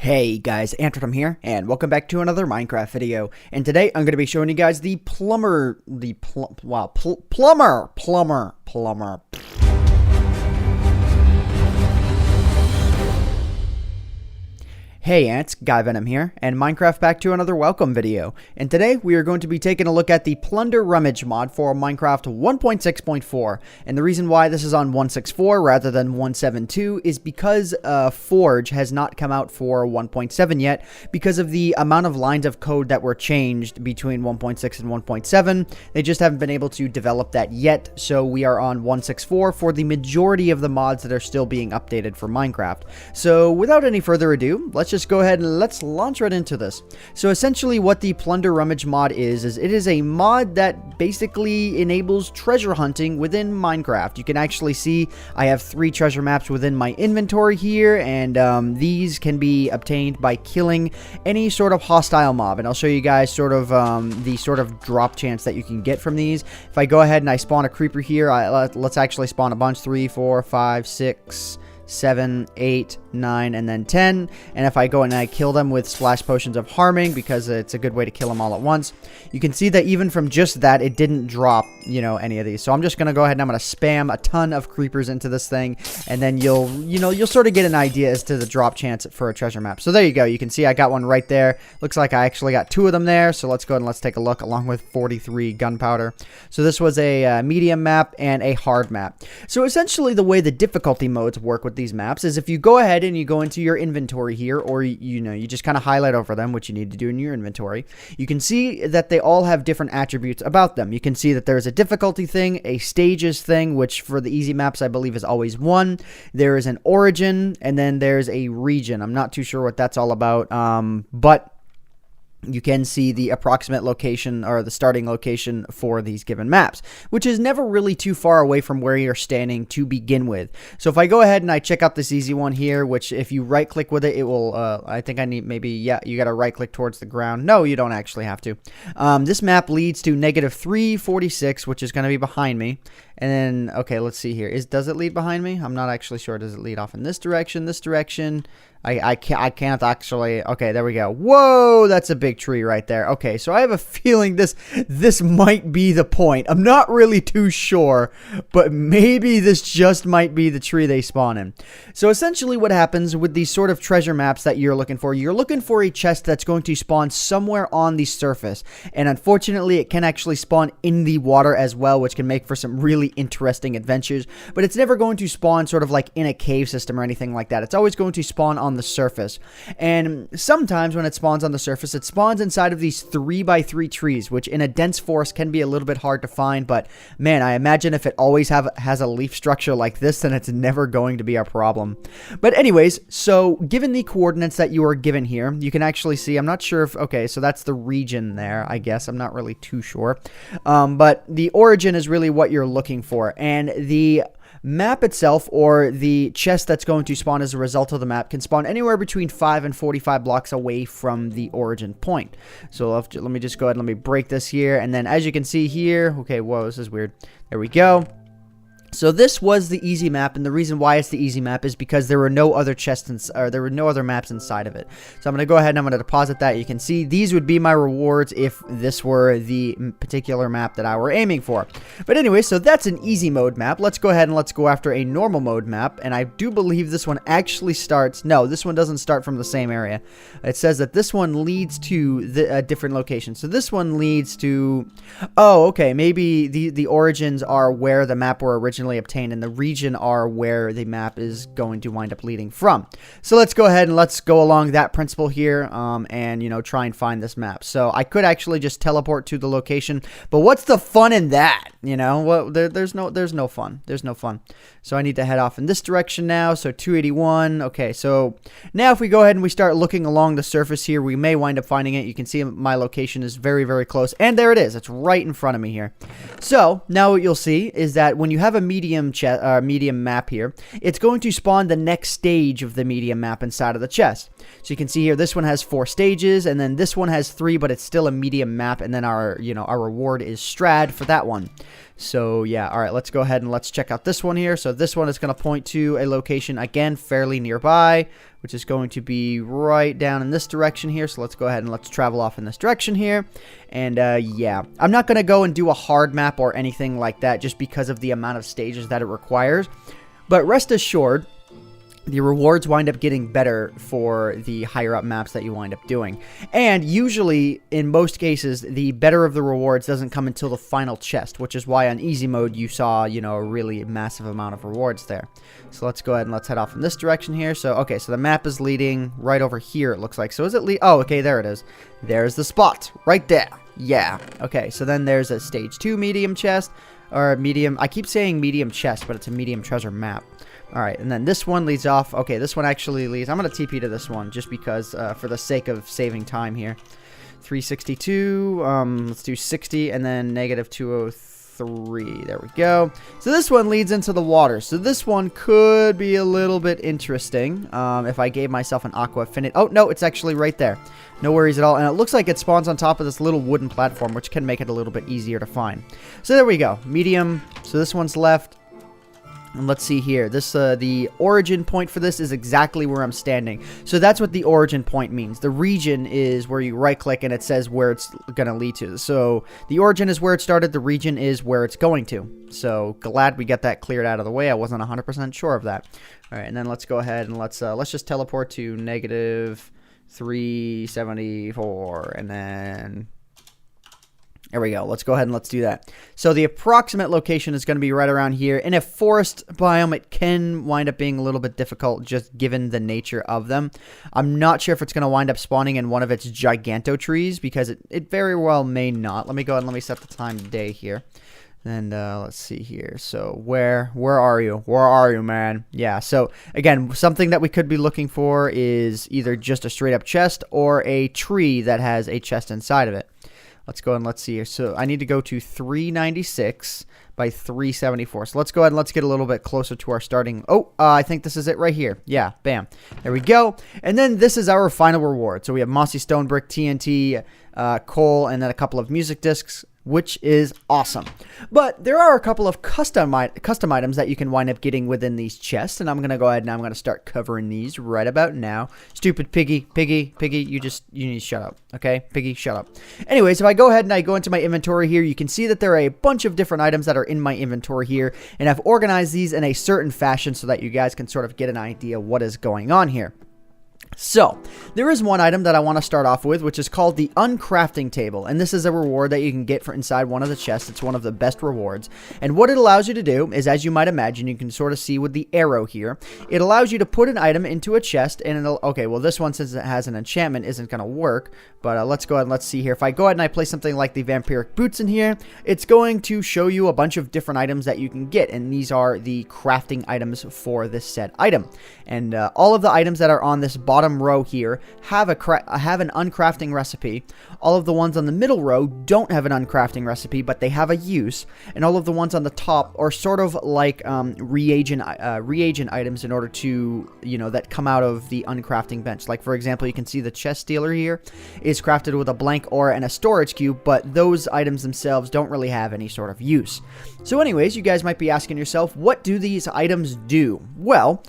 Hey guys, AntVenom here, and welcome back to another Minecraft video. And today I'm going to be showing you guys the plumber. Hey Ants, AntVenom here, and Minecraft back to another welcome video. And today we are going to be taking a look at the Plunder Rummage mod for Minecraft 1.6.4. And the reason why this is on 1.6.4 rather than 1.7.2 is because Forge has not come out for 1.7 yet because of the amount of lines of code that were changed between 1.6 and 1.7. They just haven't been able to develop that yet, so we are on 1.6.4 for the majority of the mods that are still being updated for Minecraft. So without any further ado, let's just go ahead and let's launch right into this. So essentially what the Plunder Rummage mod is it is a mod that basically enables treasure hunting within Minecraft. You can actually see I have 3 treasure maps within my inventory here, and these can be obtained by killing any sort of hostile mob. And I'll show you guys sort of the sort of drop chance that you can get from these. If I go ahead and I spawn a creeper here, let's actually spawn a bunch, 3, 4, 5, 6, 7, 8, 9, and then 10. And if I go and I kill them with splash potions of harming, because it's a good way to kill them all at once, you can see that even from just that, it didn't drop, you know, any of these. So I'm just gonna go ahead and I'm gonna spam a ton of creepers into this thing, and then you'll sort of get an idea as to the drop chance for a treasure map. So there you go. You can see I got one right there. Looks like I actually got 2 of them there. So let's go ahead and let's take a look, along with 43 gunpowder. So this was a medium map and a hard map. So essentially the way the difficulty modes work with these maps is if you go ahead and you go into your inventory here, or you just kind of highlight over them, which you need to do in your inventory, you can see that they all have different attributes about them. You can see that there's a difficulty thing, a stages thing, which for the easy maps I believe is always 1. There is an origin, and then there's a region. I'm not too sure what that's all about, but you can see the approximate location or the starting location for these given maps, which is never really too far away from where you're standing to begin with. So if I go ahead and I check out this easy one here, which if you right click with it, it will, I think I need maybe, yeah, you got to right click towards the ground. No, you don't actually have to. This map leads to -346, which is going to be behind me. And then, okay, let's see here. Does it lead behind me? I'm not actually sure. Does it lead off in this direction, this direction? I can't actually. Okay, there we go. Whoa, that's a big tree right there. Okay, so I have a feeling this might be the point. I'm not really too sure, but maybe this just might be the tree they spawn in. So essentially what happens with these sort of treasure maps that you're looking for a chest that's going to spawn somewhere on the surface. And unfortunately, it can actually spawn in the water as well, which can make for some really interesting adventures. But it's never going to spawn sort of like in a cave system or anything like that. It's always going to spawn on the surface. And sometimes when it spawns on the surface, it spawns inside of these 3x3 trees, which in a dense forest can be a little bit hard to find. But man, I imagine if it always has a leaf structure like this, then it's never going to be a problem. But anyways, so given the coordinates that you are given here, you can actually see, I'm not sure if, okay, so that's the region there, I guess. I'm not really too sure. But the origin is really what you're looking for. And the map itself, or the chest that's going to spawn as a result of the map, can spawn anywhere between 5 and 45 blocks away from the origin point. So let me just go ahead and let me break this here. And then as you can see here, okay, whoa, this is weird. There we go. So this was the easy map, and the reason why it's the easy map is because there were no other chests, or there were no other maps inside of it. So I'm going to go ahead and I'm going to deposit that. You can see these would be my rewards if this were the particular map that I were aiming for. But anyway, so that's an easy mode map. Let's go ahead and let's go after a normal mode map, and I do believe this one actually starts, no, this one doesn't start from the same area. It says that this one leads to a different location. So this one leads to, oh, okay, maybe the origins are where the map were originally obtained, and the region are where the map is going to wind up leading from. So let's go ahead and let's go along that principle here, and try and find this map. So I could actually just teleport to the location, but what's the fun in that? Well, there's no fun. There's no fun. So I need to head off in this direction now. So 281. Okay, so now if we go ahead and we start looking along the surface here, we may wind up finding it. You can see my location is very, very close, and there it is. It's right in front of me here. So now what you'll see is that when you have a medium map here, it's going to spawn the next stage of the medium map inside of the chest. So you can see here, this one has 4 stages, and then this one has 3, but it's still a medium map, and then our reward is Strad for that one. So yeah, all right, let's go ahead and let's check out this one here. So this one is going to point to a location, again, fairly nearby, which is going to be right down in this direction here. So let's go ahead and let's travel off in this direction here. And yeah, I'm not going to go and do a hard map or anything like that just because of the amount of stages that it requires. But rest assured, the rewards wind up getting better for the higher up maps that you wind up doing. And usually, in most cases, the better of the rewards doesn't come until the final chest, which is why on easy mode you saw, you know, a really massive amount of rewards there. So let's go ahead and let's head off in this direction here. So, okay, so the map is leading right over here, it looks like. So is it oh, okay, there it is. There's the spot, right there. Yeah, okay, so then there's a stage 2 medium chest, or medium, I keep saying medium chest, but it's a medium treasure map. Alright, and then this one leads off. Okay, this one actually leads. I'm going to TP to this one just because, for the sake of saving time here. 362, let's do 60, and then negative 203. There we go. So this one leads into the water. So this one could be a little bit interesting if I gave myself an aqua affinity. Oh, no, it's actually right there. No worries at all. And it looks like it spawns on top of this little wooden platform, which can make it a little bit easier to find. So there we go. Medium. So this one's left. And let's see here. This the origin point for this is exactly where I'm standing. So that's what the origin point means. The region is where you right click and it says where it's going to lead to. So the origin is where it started. The region is where it's going to. So glad we got that cleared out of the way. I wasn't 100% sure of that. All right, and then let's go ahead and let's just teleport to negative 374, and then there we go. Let's go ahead and let's do that. So the approximate location is going to be right around here. In a forest biome, it can wind up being a little bit difficult just given the nature of them. I'm not sure if it's going to wind up spawning in one of its giganto trees because it very well may not. Let me go ahead and let me set the time today here. And let's see here. So where are you? Where are you, man? Yeah, so again, something that we could be looking for is either just a straight up chest or a tree that has a chest inside of it. Let's go and let's see here. So I need to go to 396 by 374. So let's go ahead and let's get a little bit closer to our starting. Oh, I think this is it right here. Yeah, bam. There we go. And then this is our final reward. So we have mossy stone brick, TNT, coal, and then a couple of music discs, which is awesome. But there are a couple of custom items that you can wind up getting within these chests, and I'm going to go ahead and I'm going to start covering these right about now. Stupid piggy, you need to shut up, okay? Piggy, shut up. Anyways, if I go ahead and I go into my inventory here, you can see that there are a bunch of different items that are in my inventory here, and I've organized these in a certain fashion so that you guys can sort of get an idea what is going on here. So, there is one item that I want to start off with, which is called the Uncrafting Table, and this is a reward that you can get for inside one of the chests. It's one of the best rewards, and what it allows you to do is, as you might imagine, you can sort of see with the arrow here, it allows you to put an item into a chest, and it'll, okay, well this one, since it has an enchantment, isn't going to work, but let's go ahead and let's see here. If I go ahead and I place something like the Vampiric Boots in here, it's going to show you a bunch of different items that you can get, and these are the crafting items for this said item, and all of the items that are on this bottom row here have an uncrafting recipe. All of the ones on the middle row don't have an uncrafting recipe, but they have a use, and all of the ones on the top are sort of like reagent items in order to, you know, that come out of the uncrafting bench. Like for example, you can see the chest stealer here is crafted with a blank ore and a storage cube, but those items themselves don't really have any sort of use. So anyways, you guys might be asking yourself, what do these items do? Well,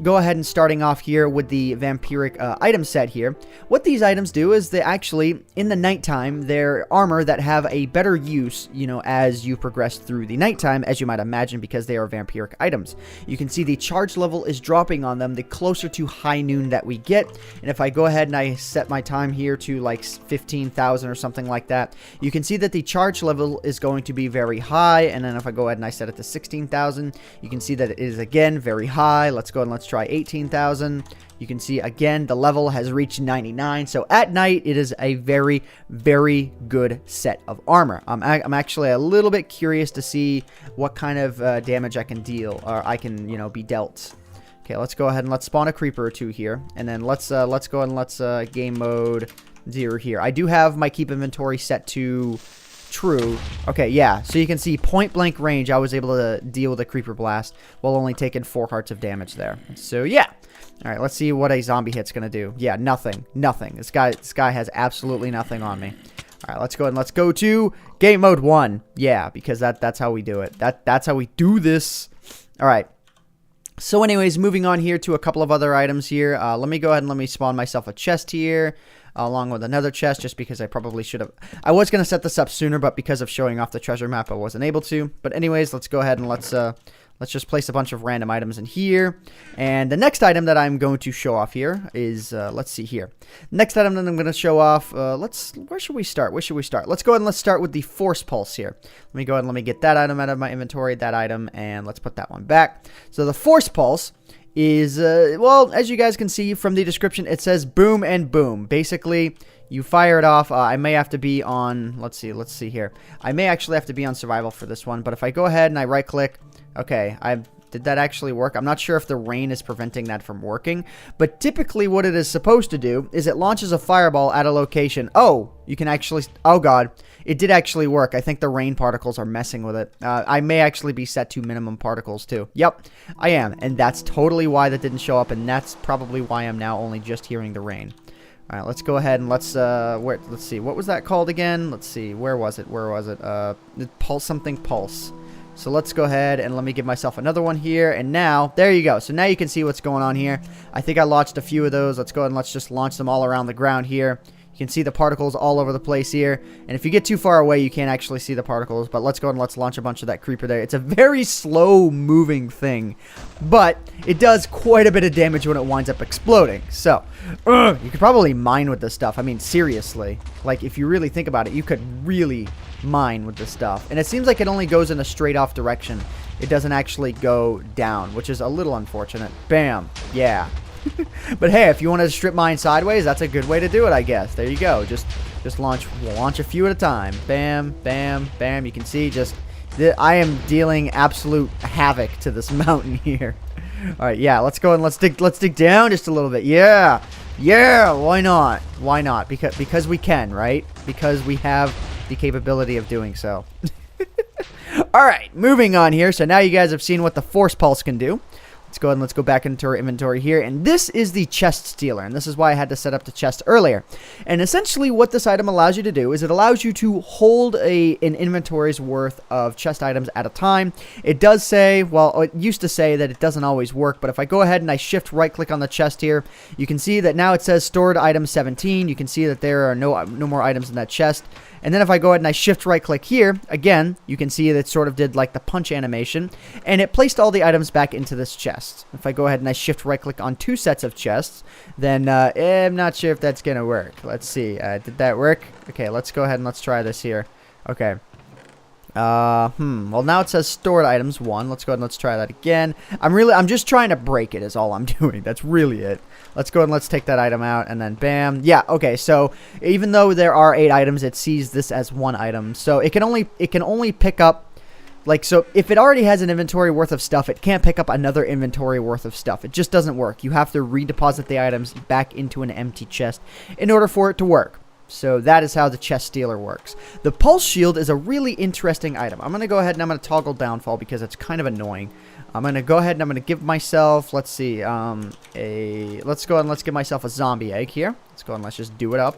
go ahead and starting off here with the vampiric item set here. What these items do is they actually, in the nighttime, they're armor that have a better use, you know, as you progress through the nighttime, as you might imagine, because they are vampiric items. You can see the charge level is dropping on them the closer to high noon that we get, and if I go ahead and I set my time here to like 15,000 or something like that, you can see that the charge level is going to be very high, and then if I go ahead and I set it to 16,000, you can see that it is again very high. Let's go ahead and let's try 18,000. You can see again the level has reached 99. So at night it is a very, very good set of armor. I'm actually a little bit curious to see what kind of damage I can deal, or I can, you know, be dealt. Okay, let's go ahead and let's spawn a creeper or two here, and then let's go ahead and let's game mode 0 here. I do have my keep inventory set to true. Okay, yeah, so you can see point blank range I was able to deal with a creeper blast while only taking 4 hearts of damage there. So yeah. All right, let's see what a zombie hit's gonna do. Yeah, nothing. This guy has absolutely nothing on me. All right, let's go ahead and let's go to game mode 1. Yeah, because that's how we do it. That's how we do this. All right. So anyways, moving on here to a couple of other items here. Let me go ahead and let me spawn myself a chest here, along with another chest, just because I probably should have. I was going to set this up sooner, but because of showing off the treasure map, I wasn't able to. But anyways, let's go ahead and let's just place a bunch of random items in here. And the next item that I'm going to show off here is, let's see here. Next item that I'm going to show off, where should we start? Where should we start? Let's go ahead and let's start with the Force Pulse here. Let me go ahead and let me get that item out of my inventory, that item, and let's put that one back. So the Force Pulse is, well, as you guys can see from the description, it says boom and boom. Basically, you fire it off. I may have to be on, let's see here. I may actually have to be on survival for this one, but if I go ahead and I right click, okay, did that actually work? I'm not sure if the rain is preventing that from working, but typically what it is supposed to do is it launches a fireball at a location. Oh, you can actually, oh god, it did actually work. I think the rain particles are messing with it. I may actually be set to minimum particles too. Yep, I am, and that's totally why that didn't show up, and that's probably why I'm now only just hearing the rain. All right, let's go ahead and let's see, what was that called again? Let's see, where was it? Pulse something pulse. So let's go ahead and let me give myself another one here. And now, there you go. So now you can see what's going on here. I think I launched a few of those. Let's go ahead and let's just launch them all around the ground here. You can see the particles all over the place here. And if you get too far away, you can't actually see the particles. But let's go ahead and let's launch a bunch of that creeper there. It's a very slow moving thing, but it does quite a bit of damage when it winds up exploding. So, you could probably mine with this stuff. I mean, seriously. Like, if you really think about it, you could really mine with this stuff. And it seems like it only goes in a straight off direction. It doesn't actually go down, which is a little unfortunate. Bam. Yeah. But hey, if you want to strip mine sideways, that's a good way to do it, I guess. There you go. Just launch a few at a time. Bam, bam, bam. You can see I am dealing absolute havoc to this mountain here. All right, yeah, let's go and let's dig down just a little bit. Yeah. Yeah, why not? Why not? Because we can, right? Because we have the capability of doing so. All right, moving on here. So now you guys have seen what the Force Pulse can do. Let's go ahead and let's go back into our inventory here. And this is the chest stealer. And this is why I had to set up the chest earlier. And essentially what this item allows you to do is it allows you to hold an inventory's worth of chest items at a time. It does say, well, it used to say that it doesn't always work. But if I go ahead and I shift right click on the chest here, you can see that now it says stored item 17. You can see that there are no more items in that chest. And then if I go ahead and I shift right click here, again, you can see that it sort of did like the punch animation, and it placed all the items back into this chest. If I go ahead and I shift right click on 2 sets of chests, then I'm not sure if that's going to work. Let's see. Did that work? Okay, let's go ahead and let's try this here. Okay. Well, now it says stored items 1. Let's go ahead and let's try that again. I'm just trying to break it is all I'm doing. That's really it. Let's go ahead and let's take that item out, and then bam. Yeah, okay, so even though there are 8 items, it sees this as 1 item. So it can only pick up, like, so if it already has an inventory worth of stuff, it can't pick up another inventory worth of stuff. It just doesn't work. You have to redeposit the items back into an empty chest in order for it to work. So that is how the chest stealer works. The pulse shield is a really interesting item. I'm going to go ahead and I'm going to toggle downfall because it's kind of annoying. I'm going to go ahead and I'm going to give myself, let's see, let's go ahead and let's give myself a zombie egg here. Let's go ahead and let's just do it up.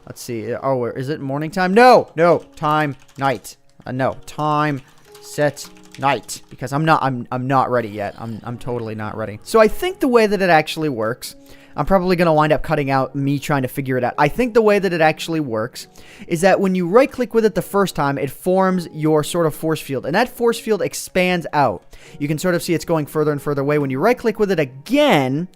Let's see. Oh, is it morning time? No, time, night. No, time, set, night. Because I'm not ready yet. I'm totally not ready. So I think the way that it actually works, I'm probably going to wind up cutting out me trying to figure it out. I think the way that it actually works is that when you right click with it the first time, it forms your sort of force field, and that force field expands out. You can sort of see it's going further and further away. When you right click with it again,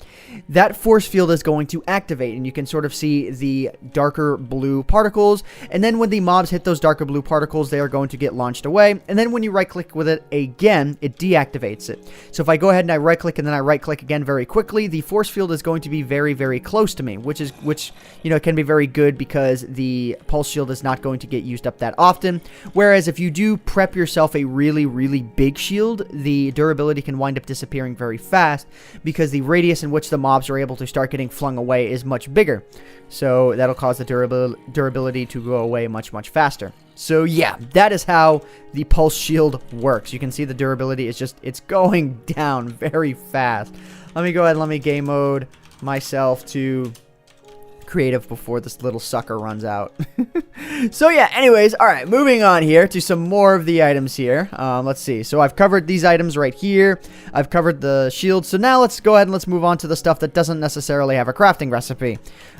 that force field is going to activate, and you can sort of see the darker blue particles, and then when the mobs hit those darker blue particles, they are going to get launched away, and then when you right click with it again, it deactivates it. So if I go ahead and I right click and then I right click again very quickly, the force field is going to be very, very close to me, which you know, can be very good because the pulse shield is not going to get used up that often. Whereas if you do prep yourself a really, really big shield, the durability can wind up disappearing very fast because the radius in which the mobs are able to start getting flung away is much bigger. So that'll cause the durability to go away much, much faster. So yeah, that is how the pulse shield works. You can see the durability is it's going down very fast. Let me go ahead and let me game mode myself to creative before this little sucker runs out. So yeah, anyways, all right, moving on here to some more of the items here. Let's see. So I've covered these items right here. I've covered the shield. So now let's go ahead and let's move on to the stuff that doesn't necessarily have a crafting recipe.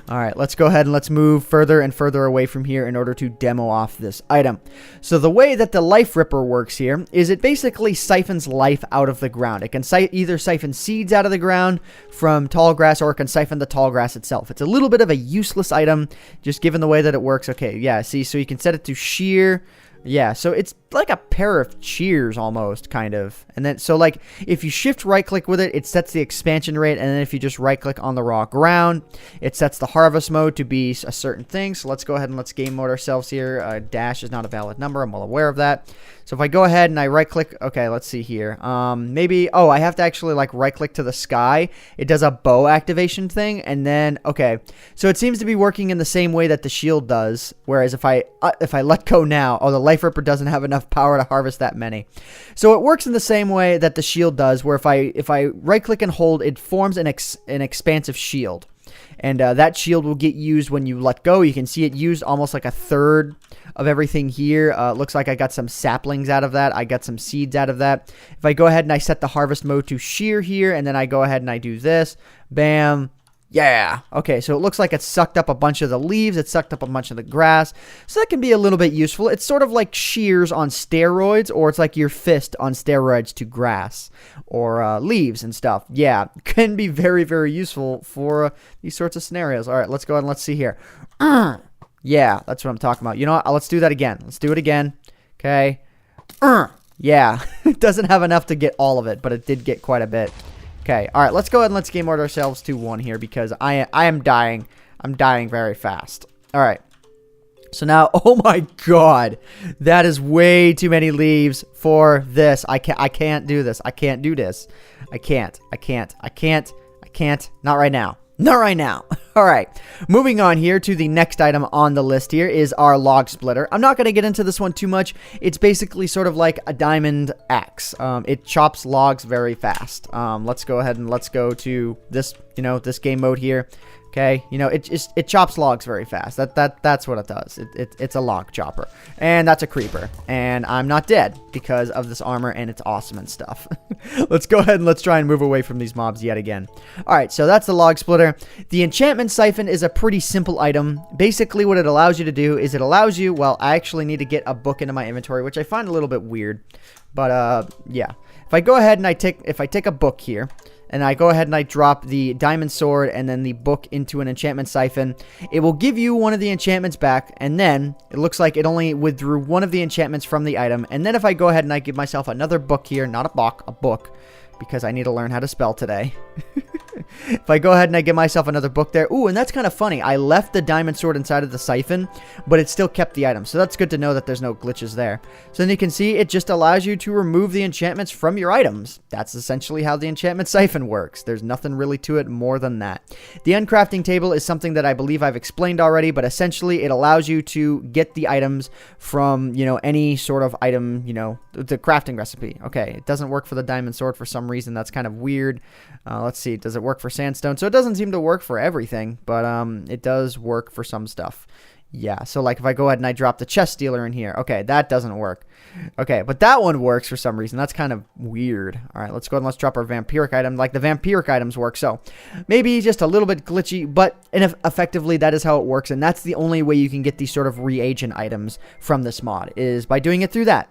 All right, let's go ahead and let's move further and further away from here in order to demo off this item. So the way that the Life Ripper works here is it basically siphons life out of the ground. It can either siphon seeds out of the ground from tall grass, or it can siphon the tall grass itself. It's a little bit of a useless item, just given the way that it works. Okay, yeah, see, so you can set it to shear. Yeah, so it's like a pair of shears almost, kind of. And then, so like, if you shift right-click with it, it sets the expansion rate. And then if you just right-click on the raw ground, it sets the harvest mode to be a certain thing. So let's go ahead and let's game mode ourselves here. Dash is not a valid number. I'm well aware of that. So if I go ahead and I right-click, okay, let's see here. Maybe, oh, I have to actually like right-click to the sky. It does a bow activation thing. And then, okay, so it seems to be working in the same way that the shield does. Whereas if I let go now, oh, the Life Ripper doesn't have enough power to harvest that many. So it works in the same way that the shield does, where if I right click and hold, it forms an expansive shield, and that shield will get used when you let go. You can see it used almost like a third of everything here. Looks like I got some saplings out of that. I got some seeds out of that. If I go ahead and I set the harvest mode to shear here, and then I go ahead and I do this, bam. Yeah. Okay, so it looks like it sucked up a bunch of the leaves. It sucked up a bunch of the grass. So that can be a little bit useful. It's sort of like shears on steroids, or it's like your fist on steroids to grass or leaves and stuff. Yeah, can be very, very useful for these sorts of scenarios. All right, let's go ahead and let's see here. Yeah, that's what I'm talking about. You know what? Let's do that again. Let's do it again. Okay. Yeah, it doesn't have enough to get all of it, but it did get quite a bit. Okay, all right, let's go ahead and let's game mode ourselves to 1 here, because I am dying. I'm dying very fast. All right. So now, oh my god, that is way too many leaves for this. I can't do this. I can't do this. I can't. Not right now. Not right now. All right, moving on here to the next item on the list here is our log splitter. I'm not going to get into this one too much. It's basically sort of like a diamond axe. It chops logs very fast. Let's go ahead and let's go to this, this game mode here. Okay, it chops logs very fast. That's what it does. It's a log chopper, and that's a creeper. And I'm not dead because of this armor, and it's awesome and stuff. Let's go ahead and let's try and move away from these mobs yet again. All right, so that's the log splitter. The enchantment siphon is a pretty simple item. Basically, what it allows you to do is it allows you. Well, I actually need to get a book into my inventory, which I find a little bit weird. But yeah, if I go ahead and I take a book here, and I go ahead and I drop the diamond sword and then the book into an enchantment siphon, it will give you one of the enchantments back, and then it looks like it only withdrew one of the enchantments from the item. And then if I go ahead and I give myself another book here, not a book, a book, because I need to learn how to spell today. If I go ahead and I give myself another book there. Ooh, and that's kind of funny. I left the diamond sword inside of the siphon, but it still kept the item. So that's good to know that there's no glitches there. So then you can see it just allows you to remove the enchantments from your items. That's essentially how the enchantment siphon works. There's nothing really to it more than that. The uncrafting table is something that I believe I've explained already, but essentially it allows you to get the items from, any sort of item, the crafting recipe. Okay, it doesn't work for the diamond sword for some reason. That's kind of weird. Let's see. Does it work for sandstone? So it doesn't seem to work for everything, but it does work for some stuff. Yeah, so like if I go ahead and I drop the chest stealer in here, okay, that doesn't work. Okay, but that one works for some reason. That's kind of weird. All right, let's go ahead and let's drop our vampiric item. Like the vampiric items work, so maybe just a little bit glitchy, but effectively that is how it works, and that's the only way you can get these sort of reagent items from this mod, is by doing it through that.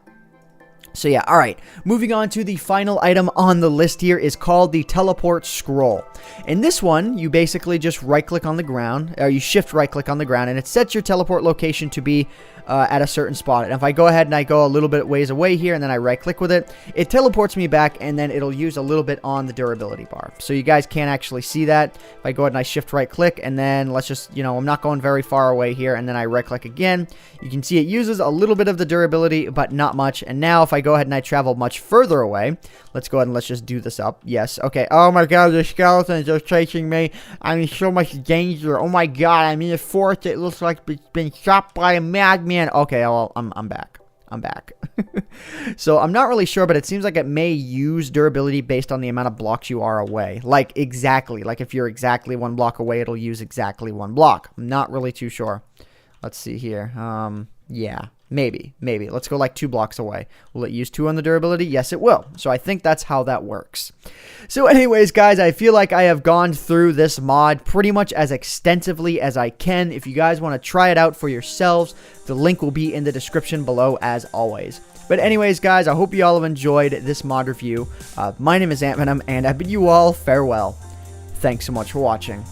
So yeah, all right, moving on to the final item on the list here is called the teleport scroll. In this one, you basically just right-click on the ground, or you shift right-click on the ground, and it sets your teleport location to be at a certain spot. And if I go ahead and I go a little bit ways away here, and then I right-click with it, it teleports me back, and then it'll use a little bit on the durability bar. So you guys can't actually see that. If I go ahead and I shift right-click, and then let's just, I'm not going very far away here, and then I right-click again, you can see it uses a little bit of the durability, but not much. And now if I go ahead and I travel much further away, let's go ahead and let's just do this up. Yes, okay. Oh my god, the skeletons are chasing me. I'm in so much danger. Oh my god, I'm in a forest. It looks like it's been shot by a madman. Okay, well, I'm back. I'm back. So I'm not really sure, but it seems like it may use durability based on the amount of blocks you are away. Like exactly. Like if you're exactly 1 block away, it'll use exactly 1 block. I'm not really too sure. Let's see here. Yeah, maybe. Let's go like 2 blocks away. Will it use 2 on the durability? Yes, it will. So I think that's how that works. So anyways, guys, I feel like I have gone through this mod pretty much as extensively as I can. If you guys want to try it out for yourselves, the link will be in the description below as always. But anyways, guys, I hope you all have enjoyed this mod review. My name is AntVenom, and I bid you all farewell. Thanks so much for watching.